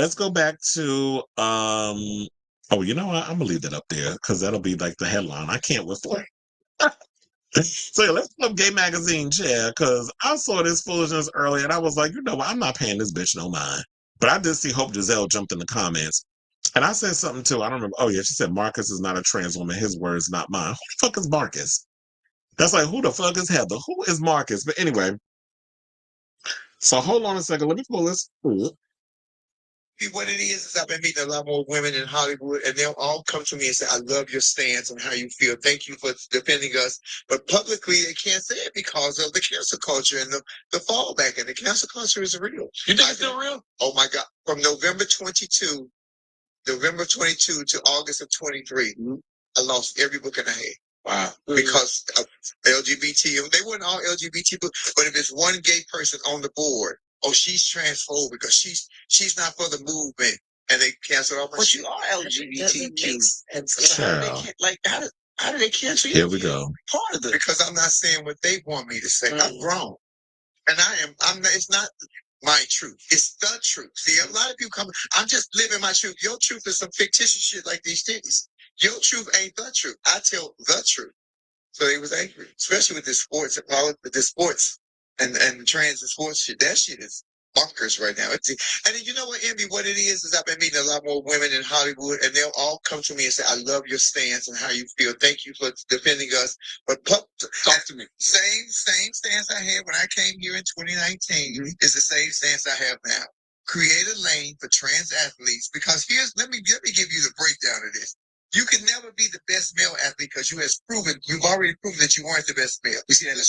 Let's go back to oh, you know what? I'm gonna leave that up there because that'll be like the headline. I can't wait for it. So yeah, let's pull up Gay Magazine chair because I saw this foolishness earlier and I was like, you know what? I'm not paying this bitch no mind. But I did see Hope Giselle jumped in the comments. And I said something too. I don't remember. Oh yeah, she said Marcus is not a trans woman. His words, not mine. Who the fuck is Marcus? That's like, who the fuck is Heather? Who is Marcus? But anyway, so hold on a second. Let me pull this. What it is I've been meeting a lot more women in Hollywood, and they'll all come to me and say, I love your stance and how you feel. Thank you for defending us. But publicly, they can't say it because of the cancel culture and the fallback. And the cancel culture is real. You think it's still real? Oh, my God. From November 22 to August of 23, I lost every book in I had. Wow. Because of LGBT. They weren't all LGBT books, but if it's one gay person on the board, oh, she's transphobic because she's not for the movement, and they cancel all my but shit. You are LGBTQ. How do they cancel you? Here we go. Part of it. Because I'm not saying what they want me to say. I'm grown. And it's not my truth. It's the truth. See, a lot of people come, I'm just living my truth. Your truth is some fictitious shit like these titties. Your truth ain't the truth. I tell the truth. So they was angry, especially with the sports and all the sports and trans and sports shit. That shit is bonkers right now. And then you know what, Envy, what it is I've been meeting a lot more women in Hollywood, and they'll all come to me and say, I love your stance and how you feel. Thank you for defending us. But talk to me. Same stance I had when I came here in 2019 is the same stance I have now. Create a lane for trans athletes, because let me give you the breakdown of this. You can never be the best male athlete because you've already proven that you weren't the best male. You see that in the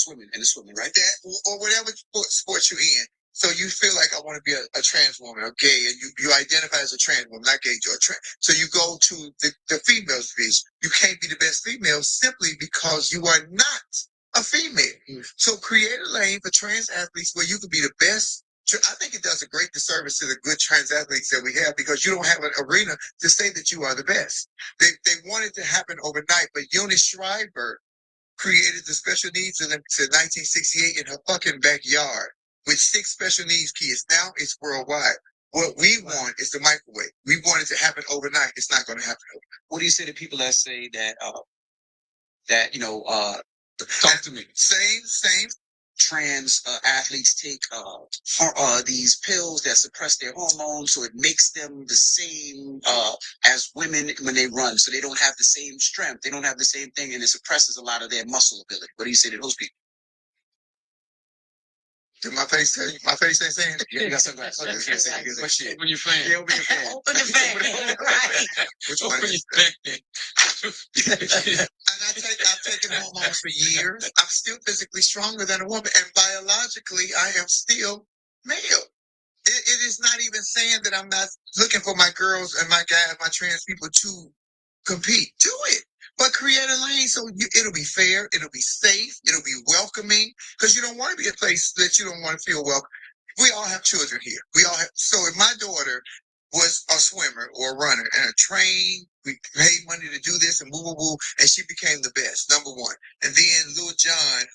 swimming, right? That or whatever sport you're in. So you feel like, I want to be a trans woman or gay, and you identify as a trans woman, not gay, you're a trans. So you go to the female division. You can't be the best female simply because you are not a female. So create a lane for trans athletes where you can be the best. I think it does a great disservice to the good trans athletes that we have, because you don't have an arena to say that you are the best. They want it to happen overnight, but Eunice Schreiber created the special needs in 1968 in her fucking backyard with 6 special needs kids. Now it's worldwide. What we want is the microwave. We want it to happen overnight. It's not going to happen overnight. What do you say to people that say that talk to me. Same. Trans athletes take these pills that suppress their hormones, so it makes them the same as women when they run. So they don't have the same strength, they don't have the same thing, and it suppresses a lot of their muscle ability. What do you say to those people? Did my face tell you? My face ain't saying it. Yeah, you got sunglasses. Okay, you can't say it. What shit? Open your fan. Yeah, open your fan. Open the fan. Right. Which one is that? And I've taken hormones for years. I'm still physically stronger than a woman, and biologically, I am still male. It is not even saying that I'm not looking for my girls and my guys, my trans people to compete. Do it. But create a lane so it'll be fair, it'll be safe, it'll be welcoming, because you don't want to be a place that you don't want to feel welcome. We all have children here. So if my daughter was a swimmer or a runner and trained, we paid money to do this and woo, and she became the best, number one. And then Lil Jon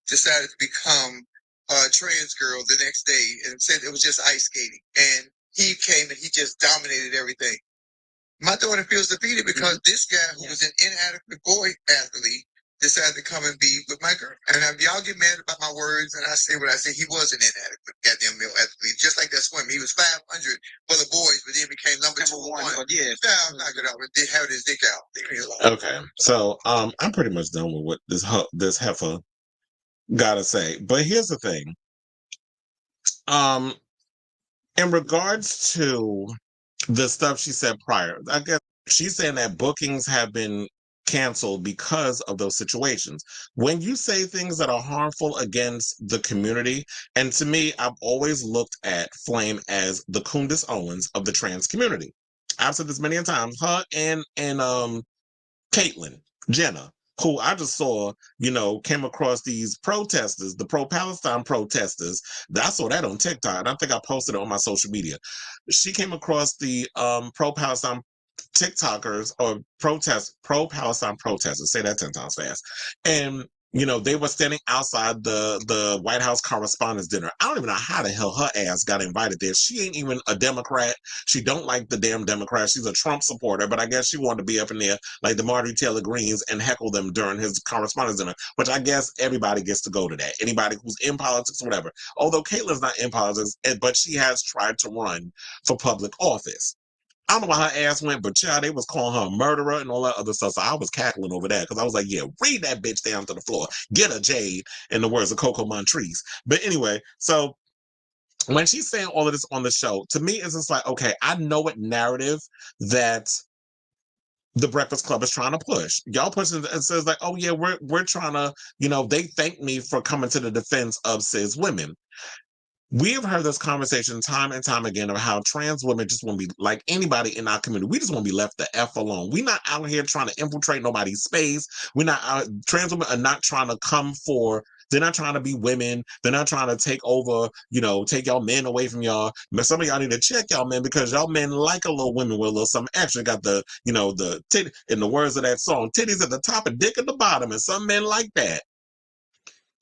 decided to become a trans girl the next day and said it was just ice skating. And he came and he just dominated everything. My daughter feels defeated because this guy who was an inadequate boy athlete decided to come and be with my girl. And y'all get mad about my words, and I say what I say. He was an inadequate goddamn male athlete, just like that swim. He was 500 for the boys, but then became number 201. Yeah, knock it out. They have his dick out. Okay, so I'm pretty much done with what this heifer gotta say. But here's the thing. In regards to the stuff she said prior, I guess she's saying that bookings have been canceled because of those situations. When you say things that are harmful against the community, and to me, I've always looked at Flame as the Candace Owens of the trans community. I've said this many a times. Her and Caitlyn Jenner, who I just saw, came across these protesters, the pro-Palestine protesters. I saw that on TikTok, and I think I posted it on my social media. She came across the pro-Palestine TikTokers or pro-Palestine protesters, say that 10 times fast. And they were standing outside the White House Correspondents' Dinner. I don't even know how the hell her ass got invited there. She ain't even a Democrat. She don't like the damn Democrats. She's a Trump supporter, but I guess she wanted to be up in there like the Marjorie Taylor Greens and heckle them during his Correspondents' Dinner, which I guess everybody gets to go to that. Anybody who's in politics or whatever. Although Caitlin's not in politics, but she has tried to run for public office. I don't know why her ass went, but child, they was calling her a murderer and all that other stuff. So I was cackling over that because I was like, yeah, read that bitch down to the floor. Get her, Jade, in the words of Coco Montrese. But anyway, so when she's saying all of this on the show, to me, it's just like, okay, I know what narrative that the Breakfast Club is trying to push. Y'all pushing it says like, oh yeah, we're trying to, they thank me for coming to the defense of cis women. We have heard this conversation time and time again of how trans women just want to be like anybody in our community. We just want to be left the F alone. We're not out here trying to infiltrate nobody's space. We're not out, trans women are not trying to they're not trying to be women. They're not trying to take over, take y'all men away from y'all. But some of y'all need to check y'all men because y'all men like a little women with a little something extra. Got the, the tit in the words of that song, titties at the top and dick at the bottom. And some men like that.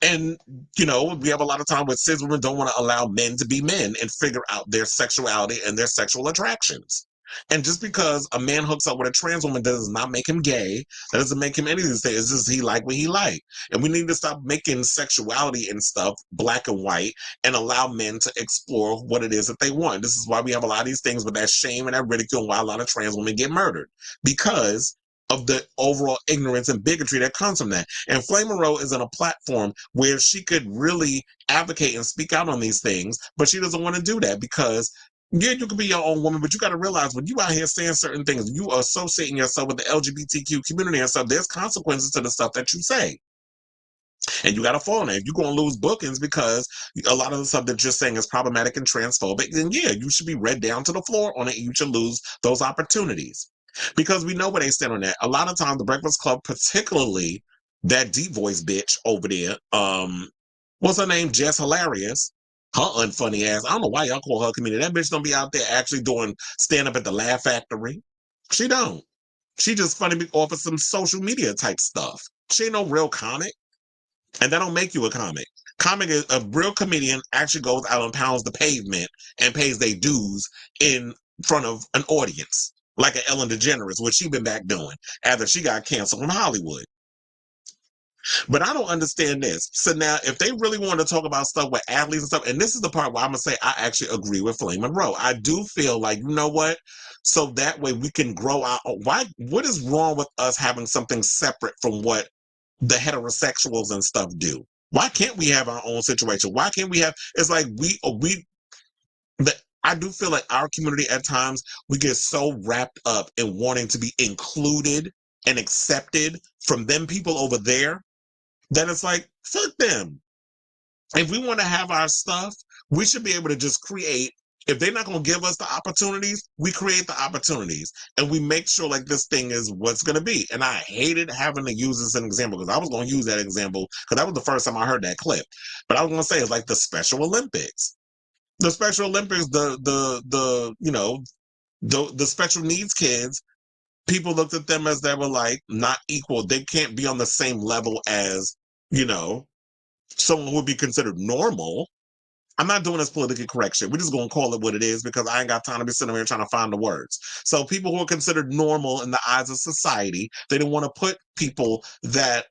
And, we have a lot of time where cis women don't want to allow men to be men and figure out their sexuality and their sexual attractions. And just because a man hooks up with a trans woman does not make him gay. That doesn't make him any of these things. It's just he like what he like. And we need to stop making sexuality and stuff black and white and allow men to explore what it is that they want. This is why we have a lot of these things with that shame and that ridicule and why a lot of trans women get murdered. Because of the overall ignorance and bigotry that comes from that. And Flame Monroe is on a platform where she could really advocate and speak out on these things, but she doesn't want to do that because, yeah, you can be your own woman, but you got to realize when you out here saying certain things, you are associating yourself with the LGBTQ community and stuff, there's consequences to the stuff that you say. And you got to fall in it. If you're going to lose bookings because a lot of the stuff that you're saying is problematic and transphobic, then yeah, you should be read down to the floor on it. And you should lose those opportunities. Because we know where they stand on that. A lot of times, the Breakfast Club, particularly that deep voice bitch over there, what's her name? Jess Hilarious. Her unfunny ass. I don't know why y'all call her a comedian. That bitch don't be out there actually doing stand up at the Laugh Factory. She don't. She just funny off of some social media type stuff. She ain't no real comic. And that don't make you a comic. Comic is a real comedian actually goes out and pounds the pavement and pays their dues in front of an audience. Like an Ellen DeGeneres, which she been back doing after she got canceled from Hollywood. But I don't understand this. So now, if they really want to talk about stuff with athletes and stuff, and this is the part where I'm going to say I actually agree with Flame Monroe. I do feel like, you know what? So that way we can grow our own. What is wrong with us having something separate from what the heterosexuals and stuff do? Why can't we have our own situation? Why can't we have, it's like I do feel like our community at times, we get so wrapped up in wanting to be included and accepted from them people over there that it's like, fuck them. If we want to have our stuff, we should be able to just create. If they're not going to give us the opportunities, we create the opportunities and we make sure like this thing is what's going to be. And I hated having to use this as an example because I was going to use that example because that was the first time I heard that clip. But I was going to say it's like the Special Olympics. The Special Olympics, the special needs kids, people looked at them as they were like not equal. They can't be on the same level as, someone who would be considered normal. I'm not doing this politically correct shit. We're just going to call it what it is because I ain't got time to be sitting here trying to find the words. So people who are considered normal in the eyes of society, they didn't want to put people that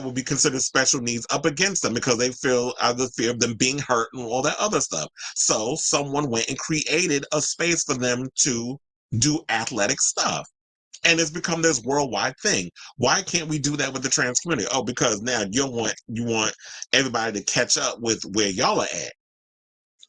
would be considered special needs up against them because they feel the fear of them being hurt and all that other stuff. So someone went and created a space for them to do athletic stuff. And it's become this worldwide thing. Why can't we do that with the trans community? Oh, because now you want everybody to catch up with where y'all are at.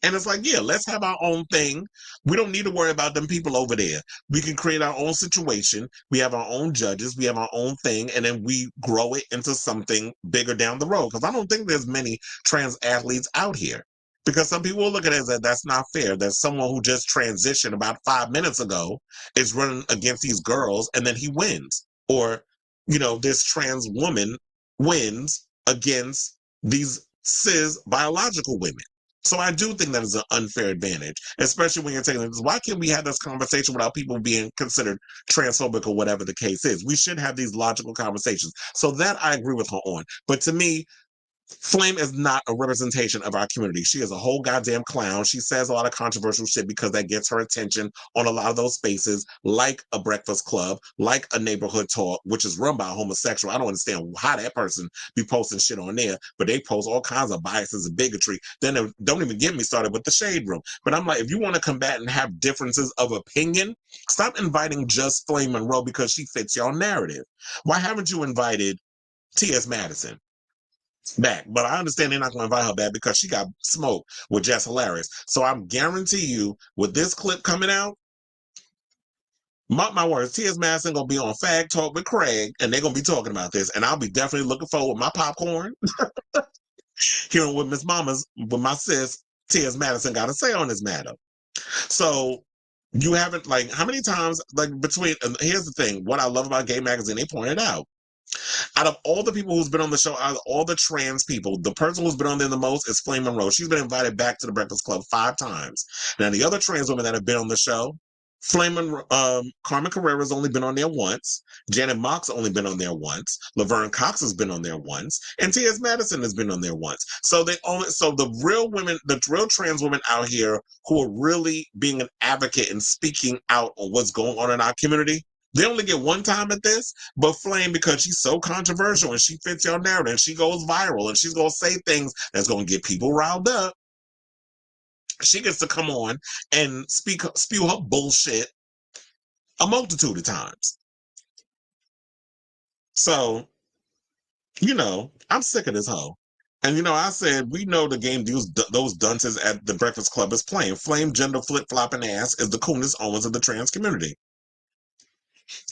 And it's like, yeah, let's have our own thing. We don't need to worry about them people over there. We can create our own situation. We have our own judges. We have our own thing. And then we grow it into something bigger down the road. Because I don't think there's many trans athletes out here. Because some people will look at it as that's not fair. That someone who just transitioned about 5 minutes ago is running against these girls and then he wins. Or, this trans woman wins against these cis biological women. So I do think that is an unfair advantage, especially when you're taking this. Why can't we have this conversation without people being considered transphobic or whatever the case is? We should have these logical conversations. So that I agree with her on. But to me, Flame is not a representation of our community. She is a whole goddamn clown. She says a lot of controversial shit because that gets her attention on a lot of those spaces, like a Breakfast Club, like a Neighborhood Talk, which is run by a homosexual. I don't understand how that person be posting shit on there, but they post all kinds of biases and bigotry. Then don't even get me started with the Shade Room. But I'm like, if you want to combat and have differences of opinion, stop inviting just Flame Monroe because she fits your narrative. Why haven't you invited T.S. Madison back? But I understand they're not going to invite her back because she got smoked with Jess Hilarious. So I'm guarantee you, with this clip coming out, mark my words, T.S. Madison gonna be on Fag Talk with Craig, and they're gonna be talking about this. And I'll be definitely looking forward with my popcorn, hearing what Miss Mama's, with my sis T.S. Madison got to say on this matter. So you haven't, like, how many times, like, between, and here's the thing, what I love about Gay Magazine, they pointed out of all the people who's been on the show, out of all the trans people, the person who's been on there the most is Flame Monroe. She's been invited back to the Breakfast Club 5 times. Now, the other trans women that have been on the show, Carmen Carrera's only been on there once. Janet Mock's only been on there once. Laverne Cox has been on there once, and T.S. Madison has been on there once. So the real women, the real trans women out here who are really being an advocate and speaking out on what's going on in our community, they only get one time at this. But Flame, because she's so controversial and she fits your narrative and she goes viral and she's gonna say things that's gonna get people riled up, she gets to come on and spew her bullshit a multitude of times. So, I'm sick of this hoe. And I said, we know the game those dunces at the Breakfast Club is playing. Flame gender flip-flopping ass is the coolest Owens of the trans community.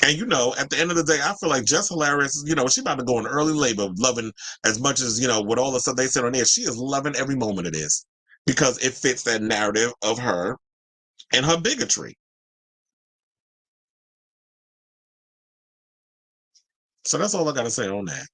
And at the end of the day, I feel like Jess Hilarious, she about to go in early labor, loving as much as, with all the stuff they said on there. She is loving every moment of this because it fits that narrative of her and her bigotry. So that's all I got to say on that.